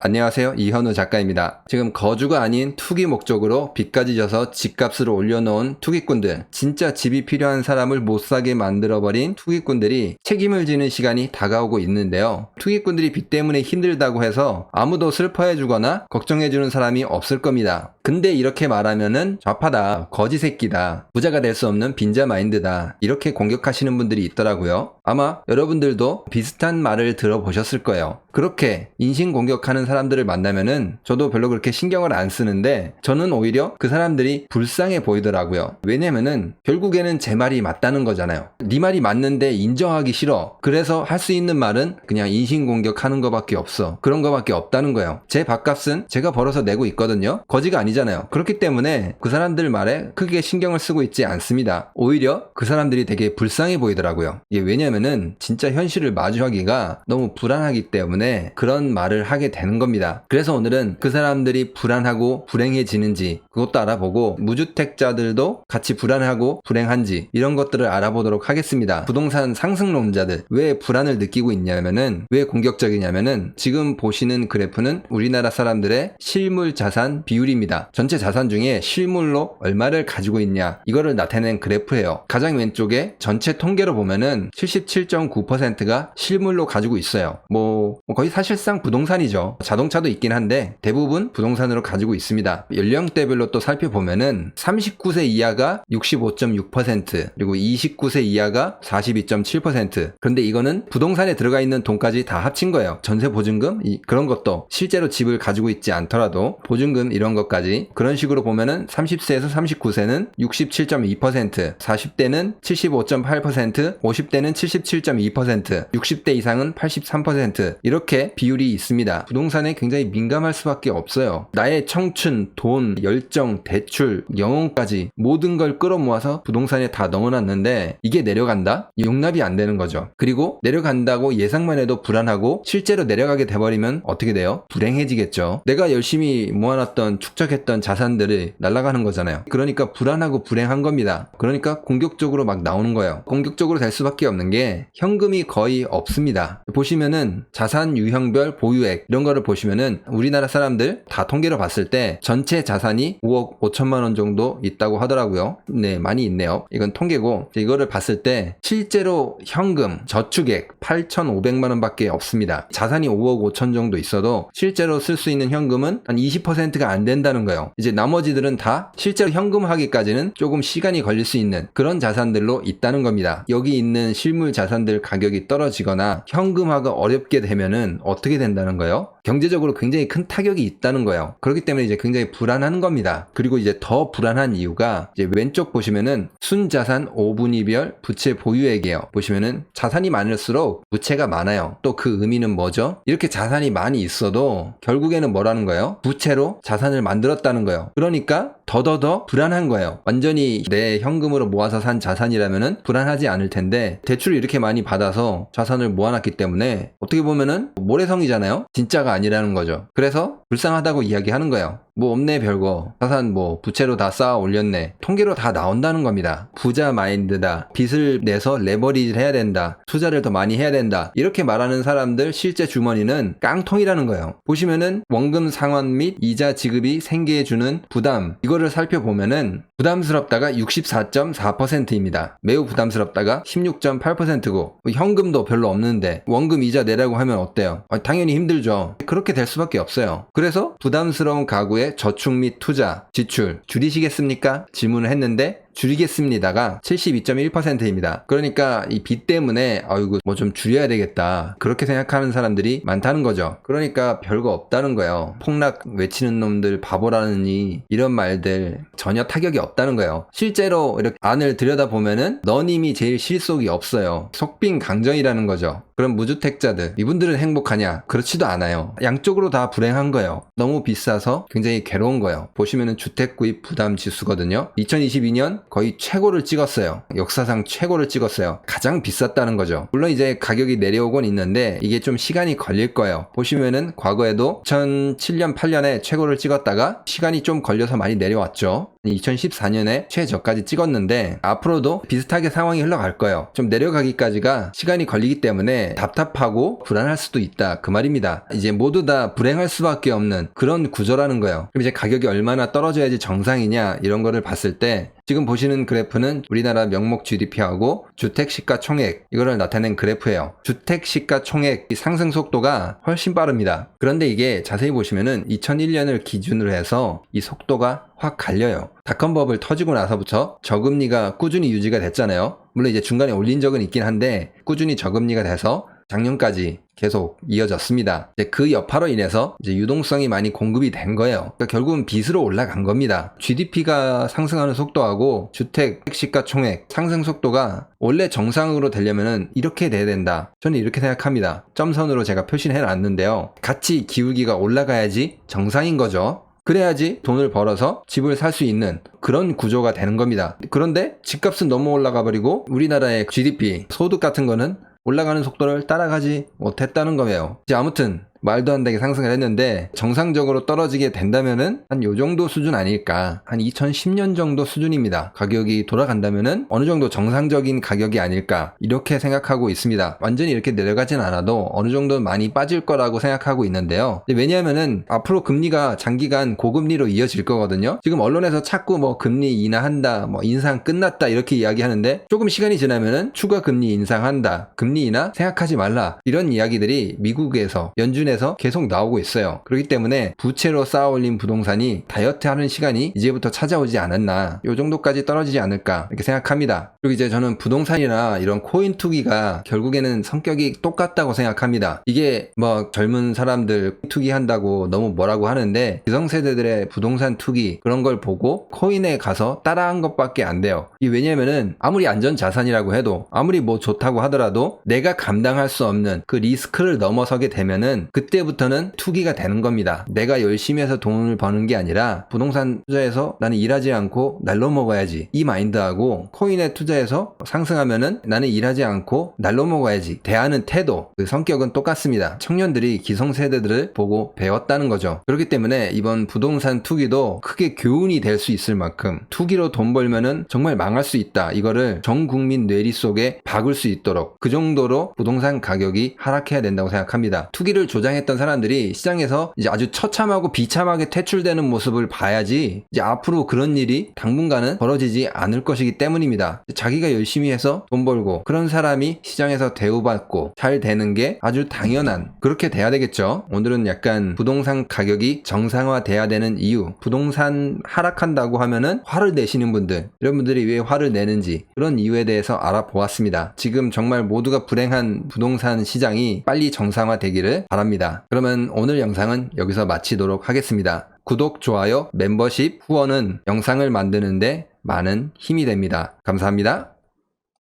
안녕하세요. 이현우 작가입니다. 지금 거주가 아닌 투기 목적으로 빚까지 져서 집값을 올려놓은 투기꾼들, 진짜 집이 필요한 사람을 못 사게 만들어버린 투기꾼들이 책임을 지는 시간이 다가오고 있는데요. 투기꾼들이 빚 때문에 힘들다고 해서 아무도 슬퍼해주거나 걱정해주는 사람이 없을 겁니다. 근데 이렇게 말하면은 좌파다, 거지 새끼다, 부자가 될 수 없는 빈자 마인드다, 이렇게 공격하시는 분들이 있더라고요. 아마 여러분들도 비슷한 말을 들어보셨을 거예요. 그렇게 인신공격하는 사람들을 만나면은 저도 별로 그렇게 신경을 안 쓰는데 저는 오히려 그 사람들이 불쌍해 보이더라고요. 왜냐면은 결국에는 제 말이 맞다는 거잖아요. 네 말이 맞는데 인정하기 싫어. 그래서 할 수 있는 말은 그냥 인신공격하는 거밖에 없어. 그런 거밖에 없다는 거예요. 제 밥값은 제가 벌어서 내고 있거든요. 거지가 아니잖아요. 그렇기 때문에 그 사람들 말에 크게 신경을 쓰고 있지 않습니다. 오히려 그 사람들이 되게 불쌍해 보이더라고요. 이게 왜냐면은 진짜 현실을 마주하기가 너무 불안하기 때문에 그런 말을 하게 되는 겁니다. 그래서 오늘은 그 사람들이 불안하고 불행해지는지 그것도 알아보고 무주택자들도 같이 불안하고 불행한지 이런 것들을 알아보도록 하겠습니다. 부동산 상승론자들 왜 불안을 느끼고 있냐면은 왜 공격적이냐면은 지금 보시는 그래프는 우리나라 사람들의 실물 자산 비율입니다. 전체 자산 중에 실물로 얼마를 가지고 있냐 이거를 나타낸 그래프예요. 가장 왼쪽에 전체 통계로 보면은 77.9%가 실물로 가지고 있어요. 거의 사실상 부동산이죠. 자동차도 있긴 한데 대부분 부동산으로 가지고 있습니다. 연령대별로 또 살펴보면은 39세 이하가 65.6% 그리고 29세 이하가 42.7%. 그런데 이거는 부동산에 들어가 있는 돈까지 다 합친 거예요. 전세 보증금 그런 것도 실제로 집을 가지고 있지 않더라도 보증금 이런 것까지 그런 식으로 보면은 30세에서 39세는 67.2%, 40대는 75.8%, 50대는 77.2%, 60대 이상은 83% 이렇게 비율이 있습니다. 부동산에 굉장히 민감할 수밖에 없어요. 나의 청춘, 돈, 열정, 대출, 영혼까지 모든 걸 끌어모아서 부동산에 다 넣어놨는데 이게 내려간다? 용납이 안 되는 거죠. 그리고 내려간다고 예상만 해도 불안하고 실제로 내려가게 돼버리면 어떻게 돼요? 불행해지겠죠. 내가 열심히 모아놨던 축적했던 자산들이 날아가는 거잖아요. 그러니까 불안하고 불행한 겁니다. 그러니까 공격적으로 막 나오는 거예요. 공격적으로 될 수밖에 없는 게 현금이 거의 없습니다. 보시면은 자산 유형별 보유액 이런 거를 보시면은 우리나라 사람들 다 통계로 봤을 때 전체 자산이 5억 5천만 원 정도 있다고 하더라고요. 네, 많이 있네요. 이건 통계고 이거를 봤을 때 실제로 현금, 저축액 8,500만 원밖에 없습니다. 자산이 5억 5천 정도 있어도 실제로 쓸 수 있는 현금은 한 20%가 안 된다는 거예요. 이제 나머지들은 다 실제로 현금화하기까지는 조금 시간이 걸릴 수 있는 그런 자산들로 있다는 겁니다. 여기 있는 실물 자산들 가격이 떨어지거나 현금화가 어렵게 되면은 어떻게 된다는 거예요? 경제적으로 굉장히 큰 타격이 있다는 거예요. 그렇기 때문에 이제 굉장히 불안한 겁니다. 그리고 이제 더 불안한 이유가 이제 왼쪽 보시면은 순자산 5분위별 부채 보유액이에요. 보시면은 자산이 많을수록 부채가 많아요. 또 그 의미는 뭐죠? 이렇게 자산이 많이 있어도 결국에는 뭐라는 거예요? 부채로 자산을 만들었다는 거예요. 그러니까 더더더 불안한 거예요. 완전히 내 현금으로 모아서 산 자산이라면은 불안하지 않을 텐데 대출을 이렇게 많이 받아서 자산을 모아놨기 때문에 어떻게 보면은 모래성이잖아요. 진짜가 아니라는 거죠. 그래서 불쌍하다고 이야기하는 거예요. 없네 별거. 자산 부채로 다 쌓아 올렸네. 통계로 다 나온다는 겁니다. 부자 마인드다. 빚을 내서 레버리지를 해야 된다. 투자를 더 많이 해야 된다. 이렇게 말하는 사람들 실제 주머니는 깡통이라는 거예요. 보시면은 원금 상환 및 이자 지급이 생겨주는 부담 이거를 살펴보면은 부담스럽다가 64.4%입니다. 매우 부담스럽다가 16.8%고 현금도 별로 없는데 원금 이자 내라고 하면 어때요? 당연히 힘들죠. 그렇게 될 수밖에 없어요. 그래서 부담스러운 가구의 저축 및 투자, 지출 줄이시겠습니까? 질문을 했는데 줄이겠습니다가 72.1%입니다. 그러니까 이 빚 때문에 이거 좀 줄여야 되겠다 그렇게 생각하는 사람들이 많다는 거죠. 그러니까 별거 없다는 거예요. 폭락 외치는 놈들 바보라느니 이런 말들 전혀 타격이 없다는 거예요. 실제로 이렇게 안을 들여다보면은 너님이 제일 실속이 없어요. 속빈 강정이라는 거죠. 그럼 무주택자들 이분들은 행복하냐? 그렇지도 않아요. 양쪽으로 다 불행한 거예요. 너무 비싸서 굉장히 괴로운 거예요. 보시면은 주택 구입 부담 지수거든요. 2022년 거의 최고를 찍었어요. 역사상 최고를 찍었어요. 가장 비쌌다는 거죠. 물론 이제 가격이 내려오곤 있는데 이게 좀 시간이 걸릴 거예요. 보시면은 과거에도 2007년 8년에 최고를 찍었다가 시간이 좀 걸려서 많이 내려왔죠. 2014년에 최저까지 찍었는데 앞으로도 비슷하게 상황이 흘러갈 거예요. 좀 내려가기까지가 시간이 걸리기 때문에 답답하고 불안할 수도 있다 그 말입니다. 이제 모두 다 불행할 수밖에 없는 그런 구조라는 거예요. 그럼 이제 가격이 얼마나 떨어져야지 정상이냐 이런 거를 봤을 때 지금 보시는 그래프는 우리나라 명목 GDP하고 주택 시가 총액 이거를 나타낸 그래프예요. 주택 시가 총액 상승 속도가 훨씬 빠릅니다. 그런데 이게 자세히 보시면은 2001년을 기준으로 해서 이 속도가 확 갈려요. 닷컴버블 터지고 나서부터 저금리가 꾸준히 유지가 됐잖아요. 물론 이제 중간에 올린 적은 있긴 한데 꾸준히 저금리가 돼서 작년까지 계속 이어졌습니다. 이제 그 여파로 인해서 이제 유동성이 많이 공급이 된 거예요. 그러니까 결국은 빚으로 올라간 겁니다. GDP가 상승하는 속도하고 주택 시가 총액 상승 속도가 원래 정상으로 되려면은 이렇게 돼야 된다. 저는 이렇게 생각합니다. 점선으로 제가 표시를 해놨는데요. 같이 기울기가 올라가야지 정상인 거죠. 그래야지 돈을 벌어서 집을 살 수 있는 그런 구조가 되는 겁니다. 그런데 집값은 너무 올라가 버리고 우리나라의 GDP, 소득 같은 거는 올라가는 속도를 따라가지 못했다는 거예요. 이제 아무튼 말도 안 되게 상승을 했는데 정상적으로 떨어지게 된다면은 한 요 정도 수준 아닐까. 한 2010년 정도 수준입니다. 가격이 돌아간다면은 어느 정도 정상적인 가격이 아닐까 이렇게 생각하고 있습니다. 완전히 이렇게 내려가진 않아도 어느 정도 많이 빠질 거라고 생각하고 있는데요. 왜냐하면은 앞으로 금리가 장기간 고금리로 이어질 거거든요. 지금 언론에서 자꾸 뭐 금리 인하한다, 뭐 인상 끝났다 이렇게 이야기하는데 조금 시간이 지나면은 추가 금리 인상한다, 금리 인하 생각하지 말라 이런 이야기들이 미국에서 연준에서 계속 나오고 있어요. 그렇기 때문에 부채로 쌓아올린 부동산이 다이어트하는 시간이 이제부터 찾아오지 않았나, 요 정도까지 떨어지지 않을까 이렇게 생각합니다. 그리고 이제 저는 부동산이나 이런 코인 투기가 결국에는 성격이 똑같다고 생각합니다. 이게 뭐 젊은 사람들 투기한다고 너무 뭐라고 하는데 기성세대들의 부동산 투기 그런 걸 보고 코인에 가서 따라한 것밖에 안 돼요. 이게 왜냐면은 아무리 안전자산이라고 해도 아무리 뭐 좋다고 하더라도 내가 감당할 수 없는 그 리스크를 넘어서게 되면은 그때부터는 투기가 되는 겁니다. 내가 열심히 해서 돈을 버는 게 아니라 부동산 투자해서 나는 일하지 않고 날로 먹어야지 이 마인드하고 코인에 투자해서 상승하면은 나는 일하지 않고 날로 먹어야지 대하는 태도, 그 성격은 똑같습니다. 청년들이 기성세대들을 보고 배웠다는 거죠. 그렇기 때문에 이번 부동산 투기도 크게 교훈이 될 수 있을 만큼 투기로 돈 벌면은 정말 망할 수 있다. 이거를 전 국민 뇌리 속에 박을 수 있도록 그 정도로 부동산 가격이 하락해야 된다고 생각합니다. 투기를 조장했던 사람들이 시장에서 이제 아주 처참하고 비참하게 퇴출되는 모습을 봐야지 이제 앞으로 그런 일이 당분간은 벌어지지 않을 것이기 때문입니다. 자기가 열심히 해서 돈 벌고 그런 사람이 시장에서 대우받고 잘 되는 게 아주 당연한 그렇게 돼야 되겠죠. 오늘은 약간 부동산 가격이 정상화돼야 되는 이유, 부동산 하락한다고 하면은 화를 내시는 분들, 이런 분들이 왜 화를 내는지 그런 이유에 대해서 알아보았습니다. 지금 정말 모두가 불행한 부동산 시장이 빨리 정상화되기를 바랍니다. 그러면 오늘 영상은 여기서 마치도록 하겠습니다. 구독, 좋아요, 멤버십, 후원은 영상을 만드는데 많은 힘이 됩니다. 감사합니다.